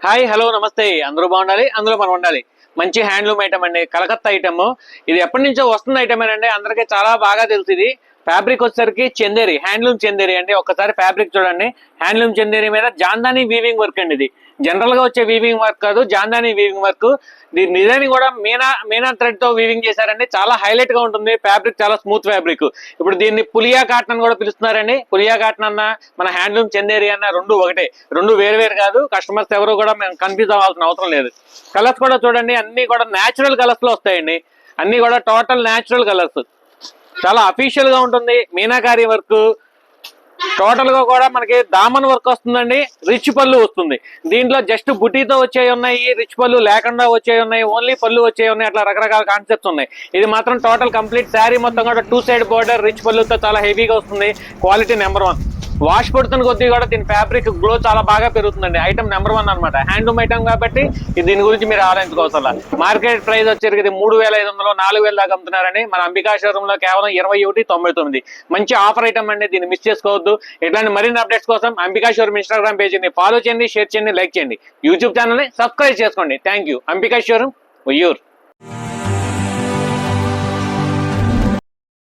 Hi hello నమస్తే. అందరూ బాగుండాలి, అందులో మనం ఉండాలి. మంచి హ్యాండ్లూమ్ ఐటమ్ అండి, కలకత్తా ఐటమ్. ఇది ఎప్పటి నుంచో వస్తున్న ఐటమ్ అండి, అందరికీ చాలా బాగా తెలుసు. ఇది ఫ్యాబ్రిక్ వచ్చేసరికి చందేరి, హ్యాండ్లూమ్ చందేరి అండి. ఒక్కసారి ఫ్యాబ్రిక్ చూడండి. హ్యాండ్లూమ్ చందేరి మీద జాందాని వీవింగ్ వర్క్ అండి. ఇది జనరల్ గా వచ్చే వీవింగ్ వర్క్ కాదు, జాందాని వీవింగ్ వర్క్. దీని డిజైన్ కూడా మీనా థ్రెడ్ తో వీవింగ్ చేశారండి. చాలా హైలైట్ గా ఉంటుంది. ఫ్యాబ్రిక్ చాలా స్మూత్ ఫ్యాబ్రిక్. ఇప్పుడు దీన్ని పులియా కాటన్ అని కూడా పిలుస్తున్నారండి. పులియా కాటన్ అన్న మన హ్యాండ్లూమ్ చందేరి అన్న రెండు ఒకటే, రెండు వేరు కాదు. కస్టమర్స్ ఎవరు కూడా మేము కన్ఫ్యూజ్ అవ్వాల్సిన అవసరం లేదు. కలర్స్ కూడా చూడండి, అన్ని కూడా న్యాచురల్ కలర్స్ లో వస్తాయండి. అన్ని కూడా టోటల్ న్యాచురల్ కలర్స్. చాలా అఫీషియల్ గా ఉంటుంది. మీనాకారి వర్క్ టోటల్ గా కూడా మనకి దామన్ వర్క్ వస్తుందండి. రిచ్ పళ్ళు వస్తుంది. దీంట్లో జస్ట్ బుటీతో వచ్చే ఉన్నాయి, రిచ్ పళ్ళు లేకుండా వచ్చే ఉన్నాయి, ఓన్లీ పళ్ళు వచ్చే ఉన్నాయి. అట్లా రకరకాల కాన్సెప్ట్స్ ఉన్నాయి. ఇది మాత్రం టోటల్ కంప్లీట్ శారీ మొత్తం కూడా 2 సైడ్ బోర్డర్ రిచ్ పళ్ళుతో చాలా హెవీగా వస్తుంది. Quality number 1. వాష్ పడుతున్న కొద్దీ కూడా దీని ఫ్యాబ్రిక్ గ్లో చాలా బాగా పెరుగుతుందండి. ఐటమ్ నెంబర్ 1 అనమాట. హ్యాండ్లూమ్ ఐటమ్ కాబట్టి దీని గురించి మీరు ఆలోచించుకోవాల్సిన. మార్కెట్ ప్రైస్ వచ్చేసరికి 3500 4000 దాకా అమ్ముతున్నారని. మన అంబికా షోరూమ్ లో కేవలం 2199. మంచి ఆఫర్ ఐటమ్ అండి, దీన్ని మిస్ చేసుకోవద్దు. ఇట్లాంటి మరిన్ని అప్డేట్స్ కోసం అంబికా షోరూమ్ ఇన్స్టాగ్రామ్ పేజీని ఫాలో చేయండి, షేర్ చేయండి, లైక్ చేయండి. యూట్యూబ్ ఛానల్ ని సబ్స్క్రైబ్ చేసుకోండి. Thank you. Ambika showroom, Uyyuru.